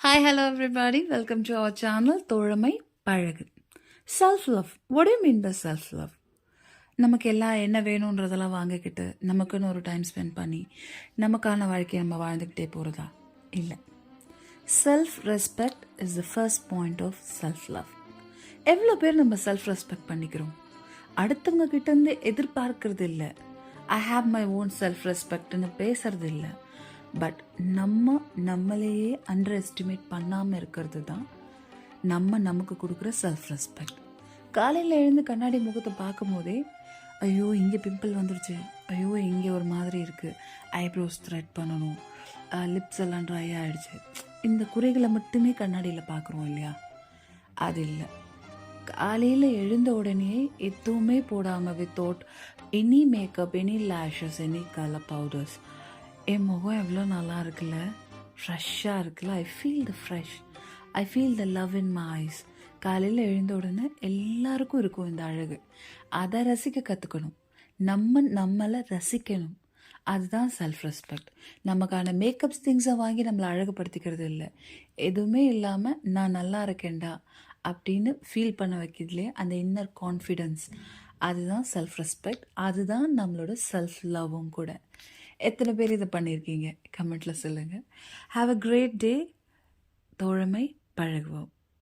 Hi, hello everybody. Welcome to our channel தோழமை பழகு. Self love. What do you mean by self love? நமக்கு எல்லாம் என்ன வேணுன்றதெல்லாம் வாங்கிக்கிட்டு நமக்குன்னு ஒரு டைம் ஸ்பெண்ட் பண்ணி நமக்கான வாழ்க்கையை நம்ம வாழ்ந்துக்கிட்டே போகிறதா இல்லை. Self respect is the first point of self love. எவ்வளோ பேர் நம்ம செல்ஃப் ரெஸ்பெக்ட் பண்ணிக்கிறோம்? அடுத்தவங்க கிட்டேருந்து எதிர்பார்க்கறது இல்லை. I have my own self ரெஸ்பெக்ட்னு பேசுறது இல்லை. பட் நம்மளையே அண்டர் எஸ்டிமேட் பண்ணாமல் இருக்கிறது தான் நமக்கு கொடுக்குற செல்ஃப் ரெஸ்பெக்ட். காலையில் எழுந்து கண்ணாடி முகத்தை பார்க்கும் போதே ஐயோ இங்கே பிம்பிள் வந்துருச்சு, ஐயோ இங்கே ஒரு மாதிரி இருக்குது, ஐப்ரோஸ் த்ரெட் பண்ணணும், லிப்ஸ் எல்லாம் ட்ரை ஆகிடுச்சு, இந்த குறைகளை மட்டுமே கண்ணாடியில் பார்க்குறோம் இல்லையா? அது இல்லை. காலையில் எழுந்த உடனே எதுவுமே போடாமல் without any makeup, any lashes, any colour powders, என் முகம் எவ்வளோ நல்லா இருக்குல்ல, ஃப்ரெஷ்ஷாக இருக்குல்ல, I feel the fresh, I feel the love in my eyes. காலையில் எழுந்த உடனே எல்லாருக்கும் இருக்கும் இந்த அழகு. அதை ரசிக்க கற்றுக்கணும். நம்மளை ரசிக்கணும். அதுதான் செல்ஃப் ரெஸ்பெக்ட். நமக்கான மேக்கப்ஸ் திங்ஸை வாங்கி நம்மளை அழகுபடுத்திக்கிறது இல்லை. எதுவுமே இல்லாமல் நான் நல்லா இருக்கேன்டா அப்படின்னு ஃபீல் பண்ண வைக்கிறதுலே அந்த இன்னர் கான்ஃபிடென்ஸ், அதுதான் செல்ஃப் ரெஸ்பெக்ட். அதுதான் நம்மளோட செல்ஃப் லவ்வும் கூட. எத்தனை பேர் இதை பண்ணியிருக்கீங்க? கமெண்ட்டில் சொல்லுங்கள். Have a great day. தோழமை பழகுவோம்.